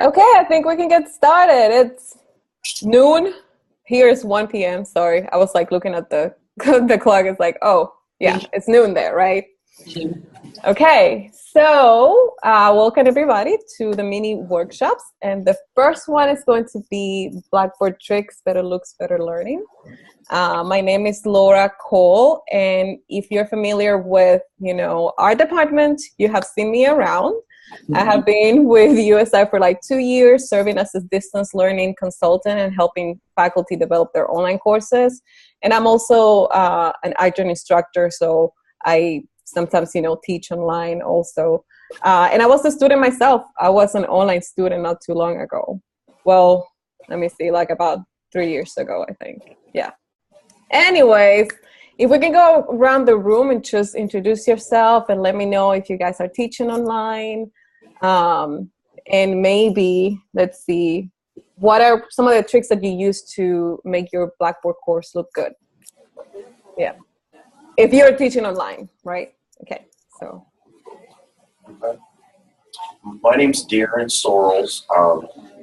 Okay, I think we can get started. It's noon. Here is 1 p.m. Sorry, I was like looking at the the clock. It's like, oh, yeah, it's noon there, right? Okay, so welcome everybody to the mini workshops. And the first one is going to be Blackboard Tricks, Better Looks, Better Learning. My name is Laura Cole, and if you're familiar with, our department, you have seen me around. I have been with USI for like 2 years, serving as a distance learning consultant and helping faculty develop their online courses. And I'm also an adjunct instructor, so I sometimes, teach online also. And I was a student myself. I was an online student not too long ago. Well, let me see, like about 3 years ago, I think. Yeah. Anyways, if we can go around the room and just introduce yourself and let me know if you guys are teaching online. And maybe, let's see, what are some of the tricks that you use to make your Blackboard course look good? Yeah. If you're teaching online, right? Okay, so. Okay. My name's Darren Sorrells.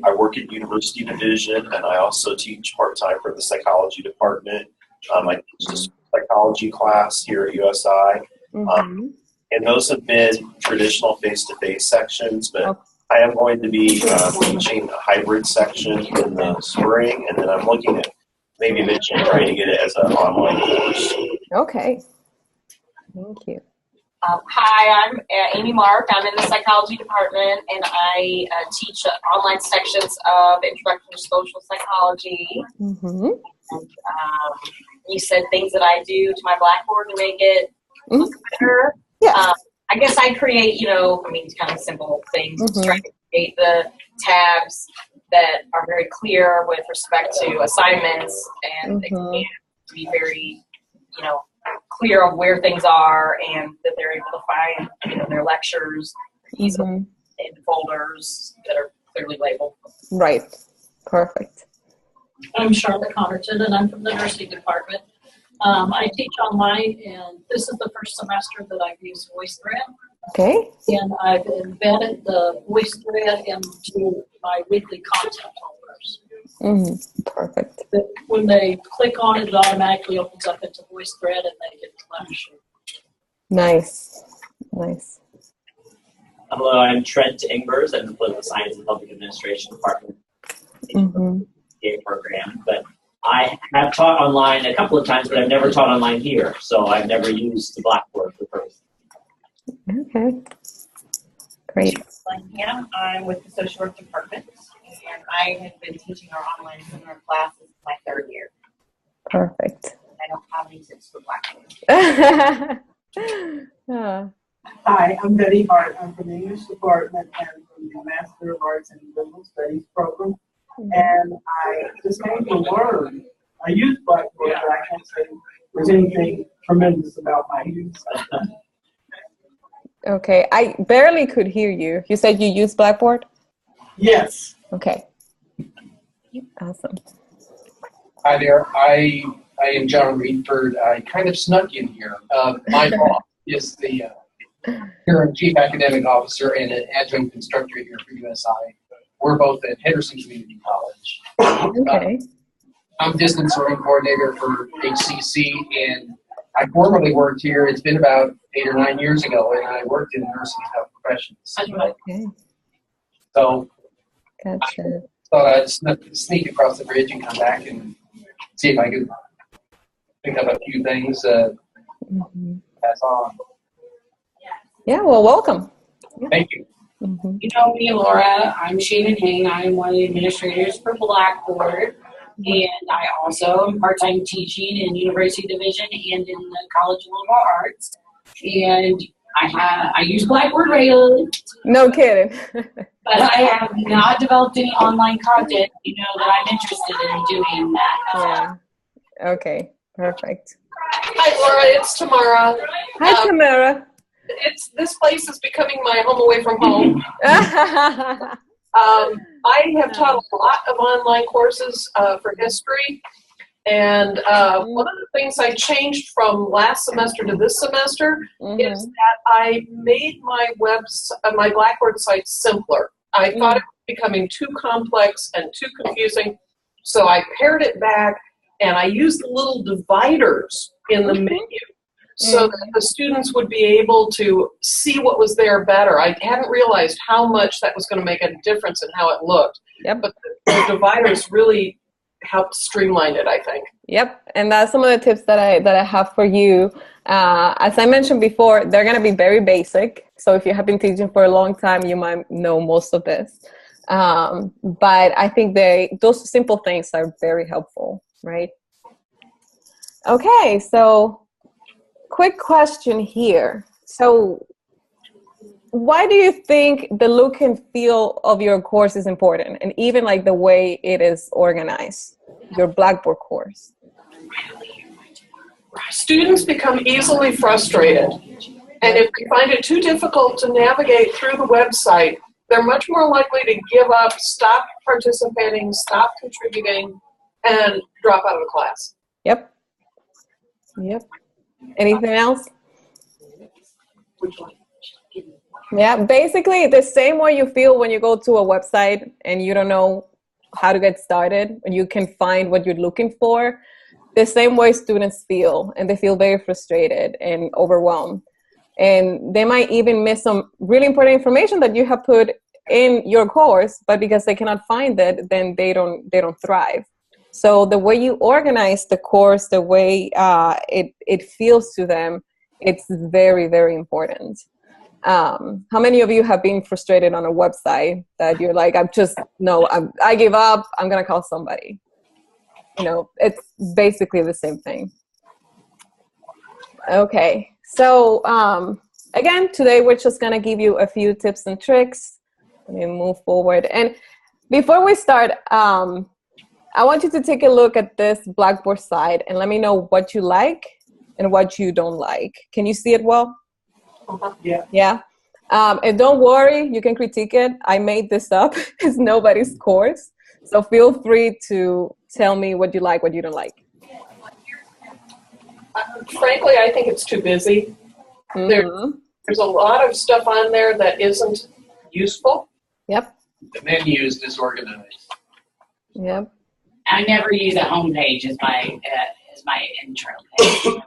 I work at University Division, and I also teach part-time for the psychology department. I teach a psychology class here at USI. And those have been traditional face-to-face sections, but I am going to be teaching a hybrid section in the spring, and then I'm looking at maybe eventually trying to get it as an online course. Okay. Thank you. Hi, I'm Amy Mark. I'm in the psychology department, and I teach online sections of Introduction to Social Psychology. And you said things that I do to my Blackboard to make it look better. Yeah. I guess I create, kind of simple things. Trying to create the tabs that are very clear with respect to assignments, and they can be very, clear of where things are, and that they're able to find, their lectures easily in folders that are clearly labeled. Right. Perfect. I'm Charlotte Connerton, and I'm from the nursing department. I teach online, and this is the first semester that I've used VoiceThread. Okay. And I've embedded the VoiceThread into my weekly content holders. Perfect. When they click on it, it automatically opens up into VoiceThread, and they get the lecture. Nice. Nice. Hello, I'm Trent Ingbers. I'm in the Political Science and Public Administration Department program. But I have taught online a couple of times, but I've never taught online here. So I've never used the Blackboard for first. Okay. Great. Yeah, I'm with the social work department, and I have been teaching our online seminar classes my 3rd year. Perfect. I don't have any tips for Blackboard. Hi, I'm Betty Hart. I'm from the English department and from the Master of Arts in Liberal Studies program. And I just came to learn. I use Blackboard, but I can't say there's anything tremendous about my use. Okay, I barely could hear you. You said you use Blackboard? Yes. Okay. Awesome. Hi there. I am John Reedford. I kind of snuck in here. My boss is the current chief academic officer and an adjunct instructor here for USI. We're both at Henderson Community College. Okay. I'm distance learning coordinator for HCC, and I formerly worked here. It's been about 8 or 9 years ago, and I worked in nursing health professions. Okay. So Gotcha. I thought I'd sneak across the bridge and come back and see if I could pick up a few things, pass on. Yeah, well, welcome. Thank you. You know me, Laura. I'm Shannon Hang. I'm one of the administrators for Blackboard, and I also am part-time teaching in University Division and in the College of Liberal Arts. And I use Blackboard regularly. No kidding. But I have not developed any online content, that I'm interested in doing that. Yeah. Okay. Perfect. Hi, Laura. It's Tamara. Hi, Tamara. This place is becoming my home away from home. I have taught a lot of online courses for history, and one of the things I changed from last semester to this semester is that I made my my Blackboard site simpler. I thought it was becoming too complex and too confusing, so I pared it back, and I used the little dividers in the menu so that the students would be able to see what was there better. I hadn't realized how much that was going to make a difference in how it looked. Yep. But the dividers really helped streamline it, I think. Yep, and that's some of the tips that I have for you. As I mentioned before, they're going to be very basic. So if you have been teaching for a long time, you might know most of this. But I think those simple things are very helpful, right? Okay, so quick question here. So why do you think the look and feel of your course is important, and even like the way it is organized, your Blackboard course? Students become easily frustrated, and if they find it too difficult to navigate through the website, they're much more likely to give up, stop participating, stop contributing, and drop out of the class. Yep. Anything else? Yeah, basically the same way you feel when you go to a website and you don't know how to get started, and you can find what you're looking for. The same way students feel, and they feel very frustrated and overwhelmed. And they might even miss some really important information that you have put in your course, but because they cannot find it, then they don't thrive. So the way you organize the course, the way it feels to them, it's very, very important. How many of you have been frustrated on a website that you're like, I give up, I'm going to call somebody? You know, it's basically the same thing. Okay, so again, today we're just going to give you a few tips and tricks. Let me move forward. And before we start, I want you to take a look at this Blackboard Side and let me know what you like and what you don't like. Can you see it well? Yeah. Yeah. And don't worry, you can critique it. I made this up. It's nobody's course. So feel free to tell me what you like, what you don't like. Frankly, I think it's too busy. There's a lot of stuff on there that isn't useful. Yep. The menu is disorganized. Yep. I never use a home page as my intro page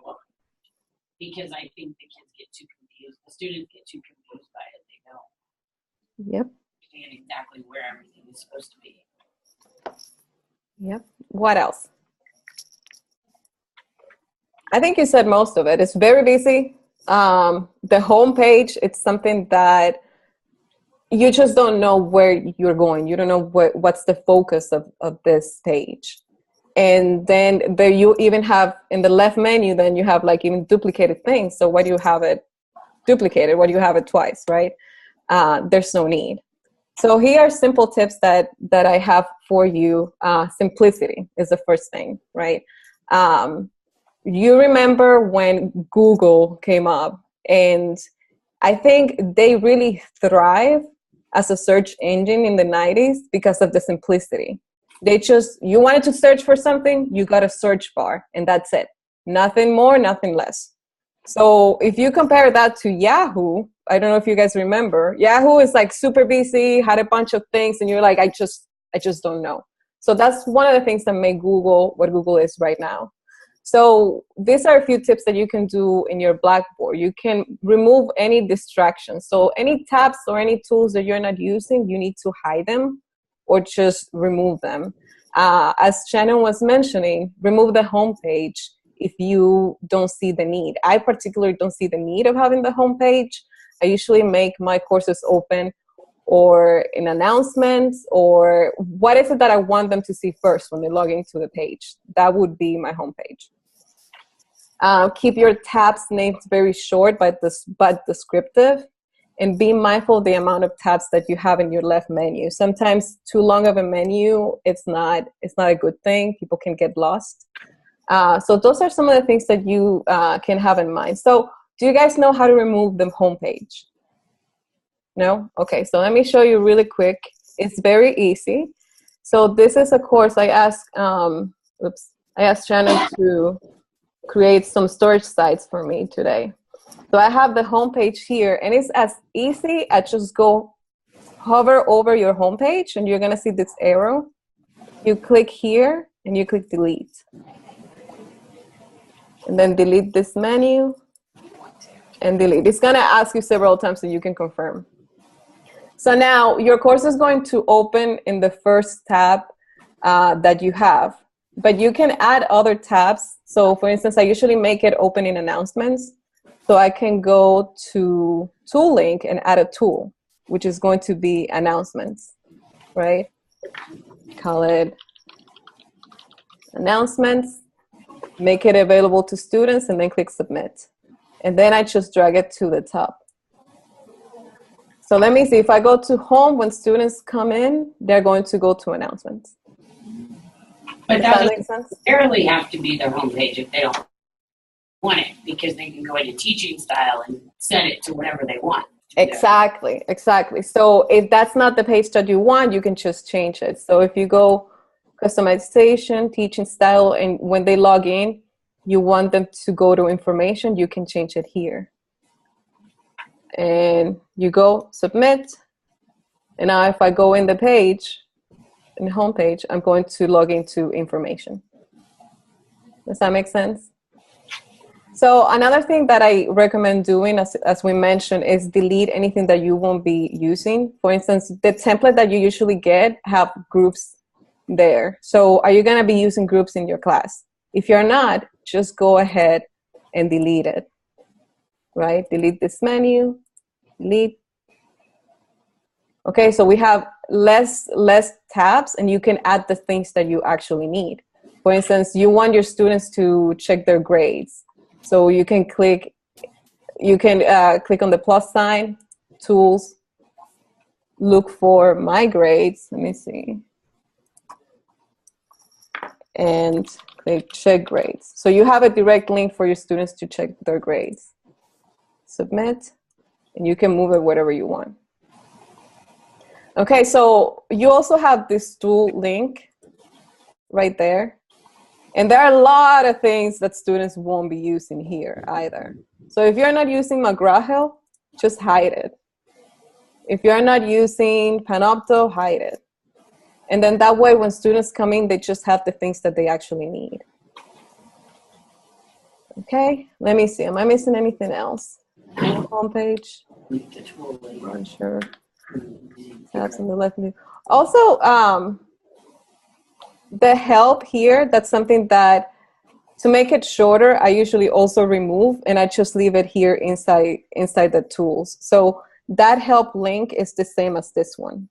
because I think the kids get too confused. The students get too confused by it. They don't understand exactly where everything is supposed to be. Yep. What else? I think you said most of it. It's very busy. The home page, it's something that you just don't know where you're going. You don't know what's the focus of this page. And then you even have in the left menu, then you have like even duplicated things. So why do you have it duplicated? Why do you have it twice, right? There's no need. So here are simple tips that I have for you. Simplicity is the first thing, right? You remember when Google came up, and I think they really thrive as a search engine in the 90s because of the simplicity. You wanted to search for something, you got a search bar, and that's it. Nothing more, nothing less. So if you compare that to Yahoo, I don't know if you guys remember, Yahoo is like super busy, had a bunch of things, and you're like, I just don't know. So that's one of the things that make Google what Google is right now. So these are a few tips that you can do in your Blackboard. You can remove any distractions. So any tabs or any tools that you're not using, you need to hide them or just remove them. As Shannon was mentioning, remove the home page if you don't see the need. I particularly don't see the need of having the home page. I usually make my courses open or in announcements, or what is it that I want them to see first when they log into the page. That would be my homepage. Keep your tabs names very short but descriptive, and be mindful of the amount of tabs that you have in your left menu. Sometimes too long of a menu, it's not a good thing. People can get lost. So those are some of the things that you can have in mind. So do you guys know how to remove the homepage? No? Okay, so let me show you really quick. It's very easy. So this is a course I asked Shannon to create some storage sites for me today. So I have the homepage here, and it's as easy as just go hover over your home page and you're going to see this arrow. You click here and you click delete. And then delete this menu and delete. It's going to ask you several times so you can confirm. So now your course is going to open in the first tab that you have, but you can add other tabs. So for instance, I usually make it open in announcements. So I can go to tool link and add a tool, which is going to be announcements, right? Call it announcements, make it available to students, and then click submit. And then I just drag it to the top. So let me see, if I go to home, when students come in, they're going to go to announcements. But Does that that make doesn't sense? necessarily have to be their homepage if they don't want it, because they can go into teaching style and set it to whatever they want. Exactly, exactly. So if that's not the page that you want, you can just change it. So if you go customization, teaching style, and when they log in, you want them to go to information, you can change it here. And you go submit. And now if I go in the page, in the home page, I'm going to log into information. Does that make sense? So another thing that I recommend doing, as we mentioned, is delete anything that you won't be using. For instance, the template that you usually get have groups there. So are you going to be using groups in your class? If you're not, just go ahead and delete it, right? Delete this menu, delete. Okay, so we have less tabs, and you can add the things that you actually need. For instance, you want your students to check their grades. So you can click on the plus sign, tools, look for my grades. Let me see. And click check grades. So you have a direct link for your students to check their grades. Submit, and you can move it wherever you want. Okay, so you also have this tool link right there. And there are a lot of things that students won't be using here either. So if you're not using McGraw-Hill, just hide it. If you're not using Panopto, hide it. And then that way, when students come in, they just have the things that they actually need. Okay, let me see. Am I missing anything else? Homepage. Not sure. Tabs on the left. Also, the help here, that's something that, to make it shorter, I usually also remove, and I just leave it here inside the tools. So that help link is the same as this one.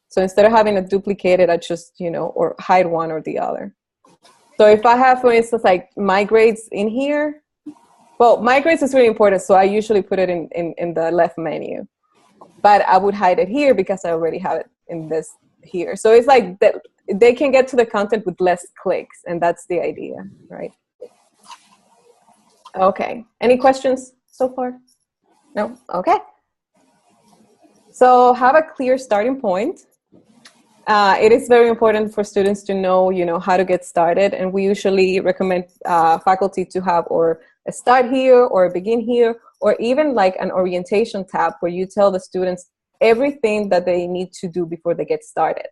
So instead of having it duplicated, I just, or hide one or the other. So if I have, for instance, like my grades in here, well, my grades is really important, so I usually put it in the left menu. But I would hide it here because I already have it in this here. So it's like that they can get to the content with less clicks, and that's the idea, right? Okay, any questions so far? No? Okay. So have a clear starting point. It is very important for students to know, how to get started, and we usually recommend faculty to have or a start here or a begin here, or even like an orientation tab where you tell the students everything that they need to do before they get started.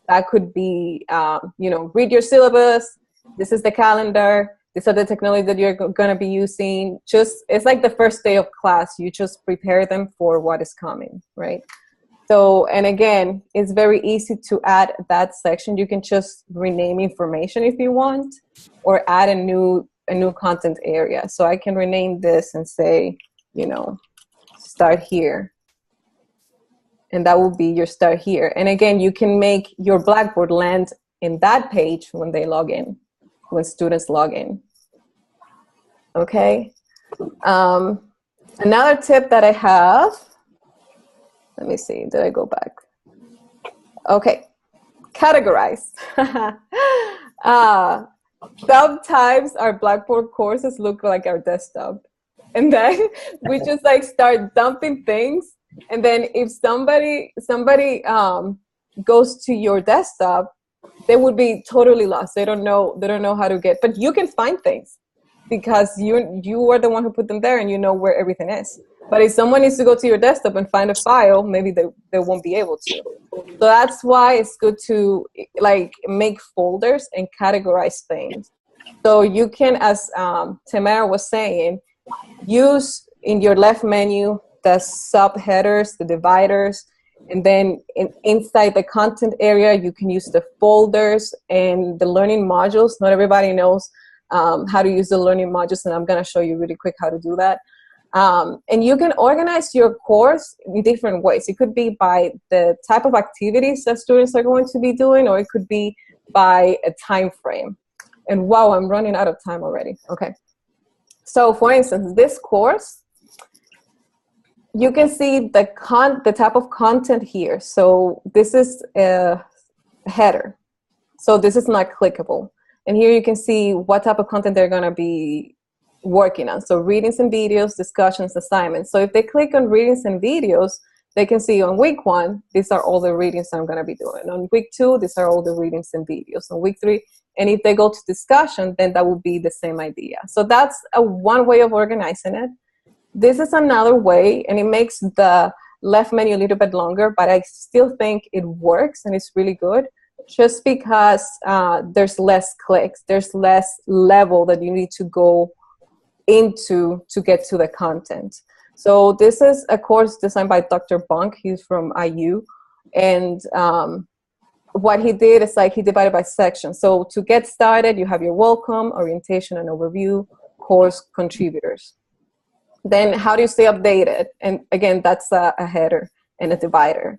That could be, read your syllabus, this is the calendar, these are the technology that you're going to be using. It's like the first day of class. You just prepare them for what is coming, right? So, and again, it's very easy to add that section. You can just rename information if you want, or add a new content area. So I can rename this and say, start here. And that will be your start here. And again, you can make your Blackboard land in that page when they log in, when students log in. Okay. Another tip that I have, let me see, did I go back? Okay, categorize. Sometimes our Blackboard courses look like our desktop. And then we just like start dumping things. And then if somebody goes to your desktop, they would be totally lost. They don't know how to get, but you can find things. because you are the one who put them there and you know where everything is. But if someone needs to go to your desktop and find a file, maybe they won't be able to. So that's why it's good to like make folders and categorize things. So you can, as Tamara was saying, use in your left menu the subheaders, the dividers, and then inside the content area, you can use the folders and the learning modules. Not everybody knows how to use the learning modules, and I'm going to show you really quick how to do that. And you can organize your course in different ways. It could be by the type of activities that students are going to be doing, or it could be by a time frame. And wow, I'm running out of time already. Okay. So for instance, this course, you can see the type of content here. So this is a header. So this is not clickable. And here you can see what type of content they're going to be working on. So readings and videos, discussions, assignments. So if they click on readings and videos, they can see on week 1, these are all the readings I'm going to be doing. On week 2, these are all the readings and videos. On week 3, and if they go to discussion, then that would be the same idea. So that's one way of organizing it. This is another way, and it makes the left menu a little bit longer, but I still think it works and it's really good, just because there's less clicks, there's less level that you need to go into to get to the content. So this is a course designed by Dr. Bunk. He's from IU. And what he did is like he divided by sections. So to get started, you have your welcome, orientation and overview, course, contributors. Then how do you stay updated? And again, that's a header and a divider.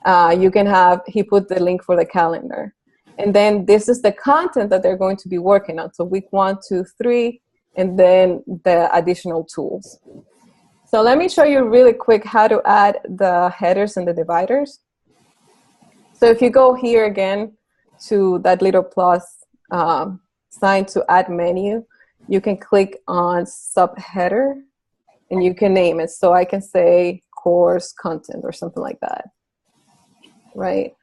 You can have, he put the link for the calendar. And then this is the content that they're going to be working on. So week 1, 2, 3, and then the additional tools. So let me show you really quick how to add the headers and the dividers. So if you go here again to that little plus sign to add menu, you can click on subheader and you can name it. So I can say course content or something like that, right?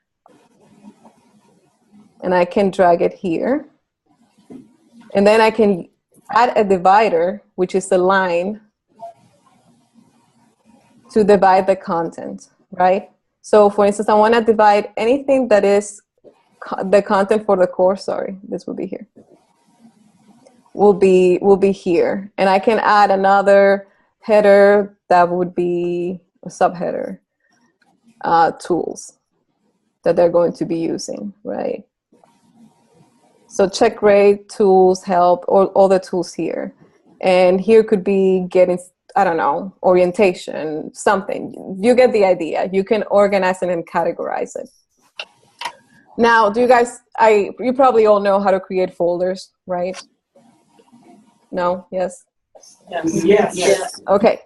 And I can drag it here. And then I can add a divider, which is a line to divide the content, right? So for instance, I want to divide anything that is the content for the course, sorry, this will be here, will be here. And I can add another header that would be a subheader, tools that they're going to be using, right? So check grade, tools, help, all the tools here. And here could be getting, I don't know, orientation, something. You get the idea. You can organize it and categorize it. Now, do you guys, you probably all know how to create folders, right? No? Yes? Yes. Yes. Yes. Okay.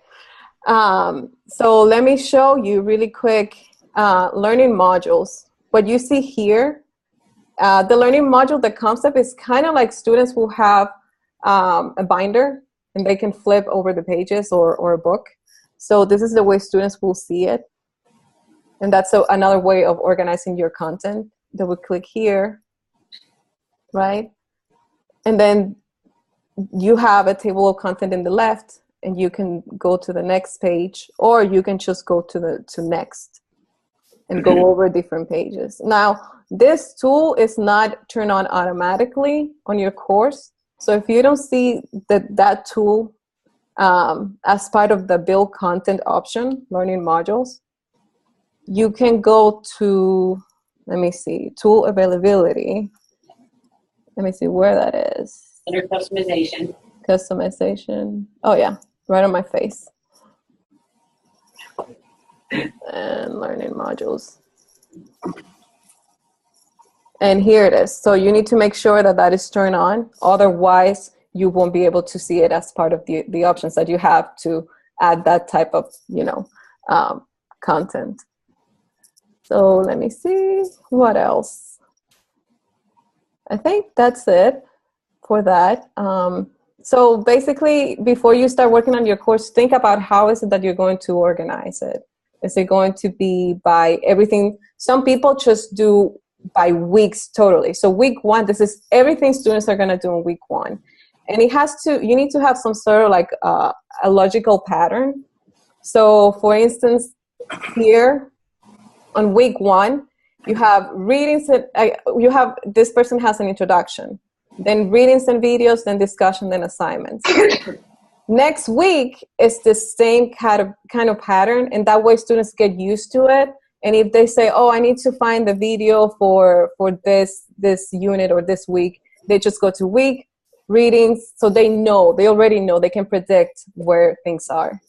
So let me show you really quick learning modules. What you see here, the learning module, the concept is kind of like students will have a binder and they can flip over the pages or a book. So this is the way students will see it. And that's another way of organizing your content. They would click here, right? And then you have a table of content in the left and you can go to the next page, or you can just go to next and go over different pages. Now, this tool is not turned on automatically on your course. So if you don't see that tool as part of the build content option, learning modules, you can go to, let me see, tool availability. Let me see where that is. Under customization. Customization. Oh yeah, right on my face. And learning modules. And here it is. So you need to make sure that that is turned on. Otherwise, you won't be able to see it as part of the options that you have to add that type of, content. So let me see what else. I think that's it for that. So basically, before you start working on your course, think about how is it that you're going to organize it. Is it going to be by everything? Some people just do by weeks totally. So week 1, this is everything students are going to do in week 1. and you need to have some sort of like a logical pattern. So for instance, here on week 1, you have readings, this person has an introduction, then readings and videos, then discussion, then assignments. Next week is the same kind of pattern, and that way students get used to it. And if they say, oh, I need to find the video for this unit or this week, they just go to week, readings, so they already know, they can predict where things are.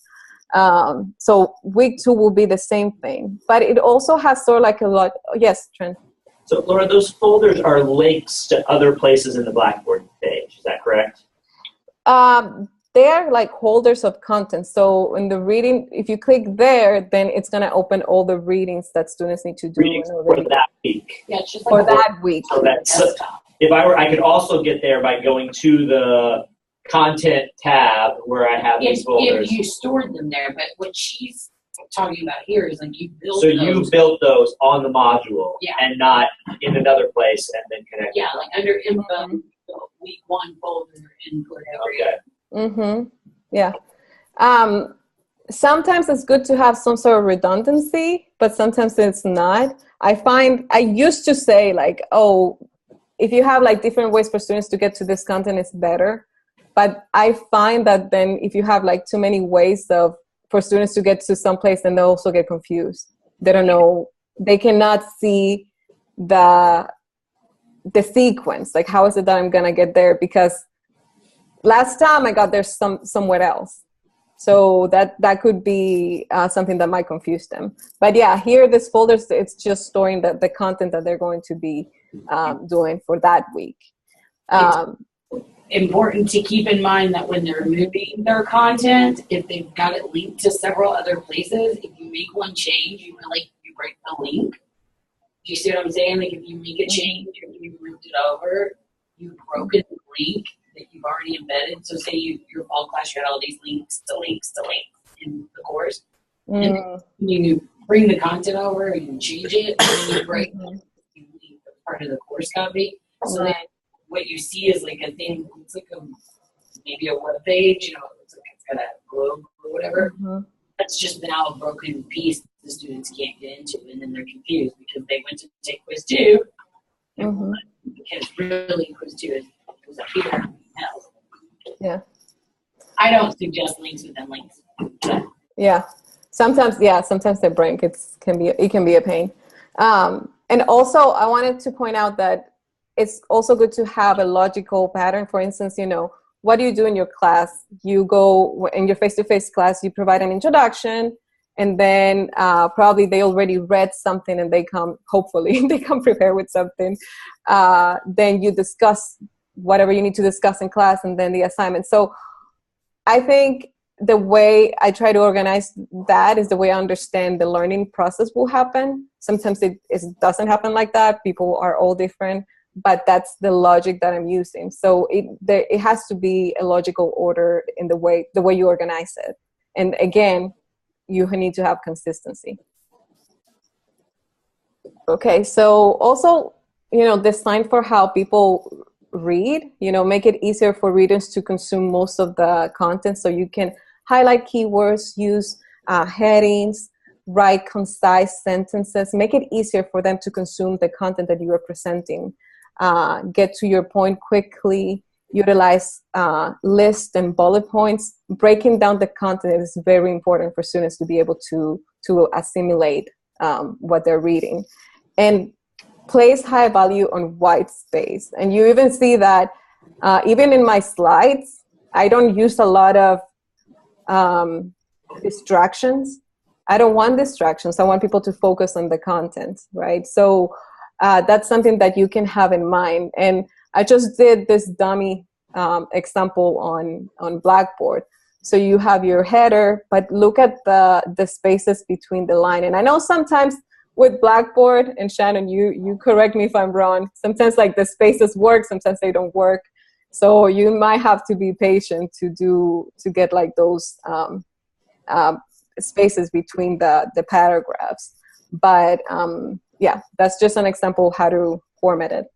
So week 2 will be the same thing, but it also has sort of like a lot. Yes, Trent. So Laura, those folders are links to other places in the Blackboard page. Is that correct? They are like holders of content. So in the reading, if you click there, then it's going to open all the readings that students need to do for that week. Yeah, it's just for like that week. So if I could also get there by going to the content tab where I have these folders. If you stored them there, but what she's talking about here is like you built So those. you built those on the module, Yeah. and not in another place and then connected. Yeah, like under info, week 1 folder and whatever. Okay. Mm-hmm. Yeah. Sometimes it's good to have some sort of redundancy, but sometimes it's not. I used to say like, oh, if you have like different ways for students to get to this content, it's better. But I find that then if you have like too many ways for students to get to some place, then they'll also get confused. They don't know, they cannot see the sequence. Like, how is it that I'm gonna get there? Because last time I got there somewhere else. So that could be something that might confuse them. But yeah, here this folder, it's just storing the content that they're going to be doing for that week. Important to keep in mind that when they're moving their content, if they've got it linked to several other places, if you make one change, you break the link. Do you see what I'm saying? Like if you make a change or you moved it over, you've broken the link that you've already embedded. So say your fall class, you had all these links in the course. And you bring the content over and you change it, and you break you leave part of the course copy. So then what you see is like a thing, it's like maybe a web page, it looks like it's got a globe or whatever. That's just now a broken piece the students can't get into, and then they're confused because they went to take quiz 2, because really quiz 2 is up here. Yeah. I don't suggest links within links. Yeah. Sometimes they break. It can be a pain. And also I wanted to point out that it's also good to have a logical pattern. For instance, what do you do in your class? You go in your face-to-face class, you provide an introduction, and then probably they already read something and hopefully they come prepared with something. Then you discuss whatever you need to discuss in class, and then the assignment. So I think the way I try to organize that is the way I understand the learning process will happen. Sometimes it doesn't happen like that. People are all different, but that's the logic that I'm using. So it has to be a logical order in the way you organize it. And again, you need to have consistency. Okay, so also, design for how people read, make it easier for readers to consume most of the content. So you can highlight keywords, use headings, write concise sentences, make it easier for them to consume the content that you are presenting. Get to your point quickly, utilize lists and bullet points. Breaking down the content is very important for students to be able to assimilate what they're reading. And place high value on white space. And you even see that even in my slides, I don't use a lot of distractions. I don't want distractions. I want people to focus on the content, right? So that's something that you can have in mind. And I just did this dummy example on Blackboard. So you have your header, but look at the spaces between the line. And I know sometimes with Blackboard, and Shannon, you correct me if I'm wrong, sometimes like the spaces work, sometimes they don't work. So you might have to be patient to get like those spaces between the paragraphs. But yeah, that's just an example of how to format it.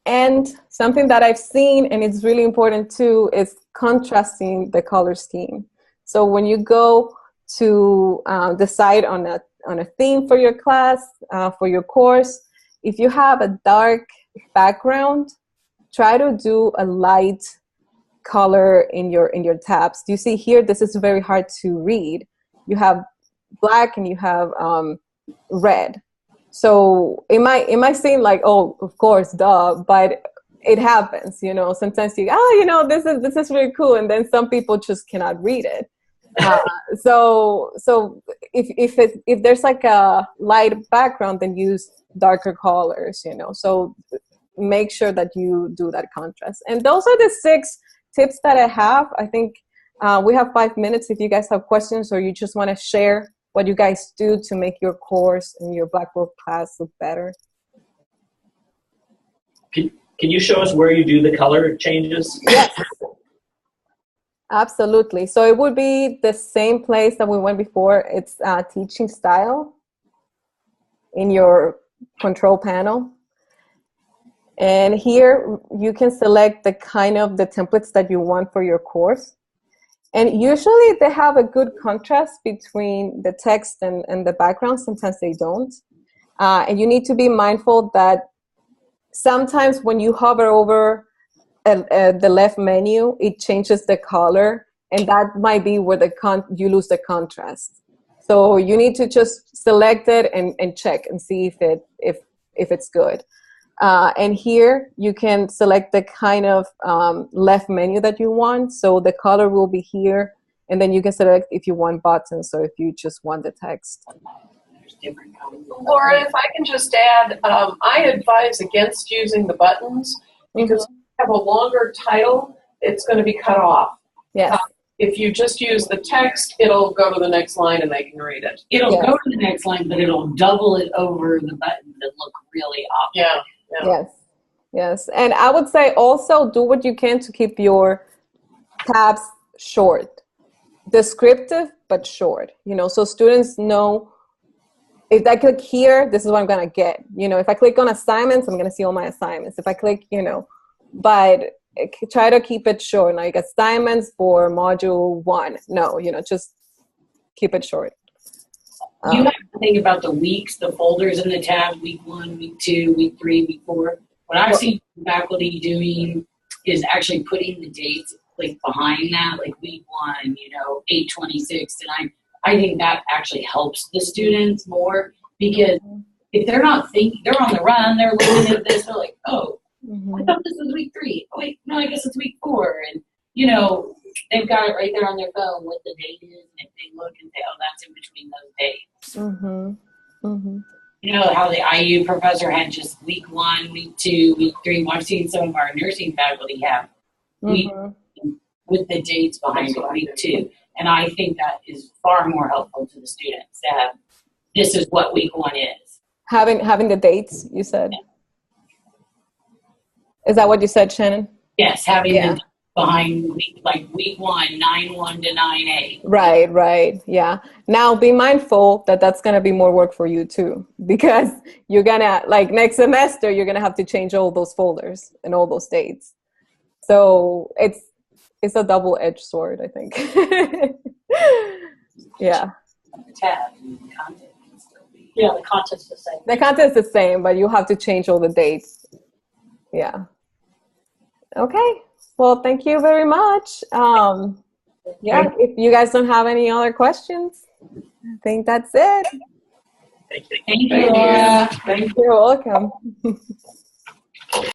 And something that I've seen, and it's really important too, is contrasting the color scheme. So when you go to decide on a theme for your class, for your course, if you have a dark background, try to do a light color in your tabs. Do you see here? This is very hard to read. You have black and you have red. So it might seem like, oh, of course, duh, but it happens, you know. Sometimes you, you know, this is really cool, and then some people just cannot read it. So if there's like a light background, then use darker colors, you know. So make sure that you do that contrast. And those are the 6 tips that I have. I think we have 5 minutes if you guys have questions or you just want to share what you guys do to make your course and your Blackboard class look better. Can you show us where you do the color changes? Yes, absolutely. So it would be the same place that we went before. It's teaching style in your control panel. And here you can select the kind of the templates that you want for your course. And usually they have a good contrast between the text and the background. Sometimes they don't. And you need to be mindful that sometimes when you hover over the left menu, it changes the color. And that might be where you lose the contrast. So you need to just select it and check and see if it's good. And here you can select the kind of left menu that you want. So the color will be here, and then you can select if you want buttons or if you just want the text. Laura, if I can just add, I advise against using the buttons because if you have a longer title, it's going to be cut off. Yes. If you just use the text, it'll go to the next line and they can read it. It'll go to the next line, but it'll double it over the buttons that look really awkward. Yeah. Yes. And I would say also do what you can to keep your tabs short, descriptive but short. You know, so students know if I click here, this is what I'm gonna get. You know, if I click on assignments, I'm gonna see all my assignments. If I click, you know, but try to keep it short. Like assignments for module 1. No, you know, just keep it short. You have to think about the weeks, the folders in the tab, week 1, week 2, week 3, week 4. What I've seen faculty doing is actually putting the dates like behind that, like week 1, you know, 8/26. And I think that actually helps the students more because if they're not thinking, they're on the run, they're looking at this, they're like, oh, I thought this was week 3. Oh, wait, no, I guess it's week 4. And, you know, they've got it right there on their phone what the date is, and if they look and say, oh, that's in between those dates. You know how the IU professor had just week 1, week 2, week 3. Well, I've seen some of our nursing faculty have week with the dates behind it, week 2. And I think that is far more helpful to the students to have, this is what week 1 is. Having the dates, you said? Yeah. Is that what you said, Shannon? Yes, having the behind week 1, 9/1 to 9/8. Right, yeah. Now be mindful that that's gonna be more work for you too, because you're gonna, like next semester, you're gonna have to change all those folders and all those dates. So it's a double-edged sword, I think. Yeah. The tab and the content can still be. Yeah, the content's the same. The content's the same, but you have to change all the dates. Yeah. Okay. Well, thank you very much. Yeah, if you guys don't have any other questions, I think that's it. Thank you. Thank you, Laura. You're welcome.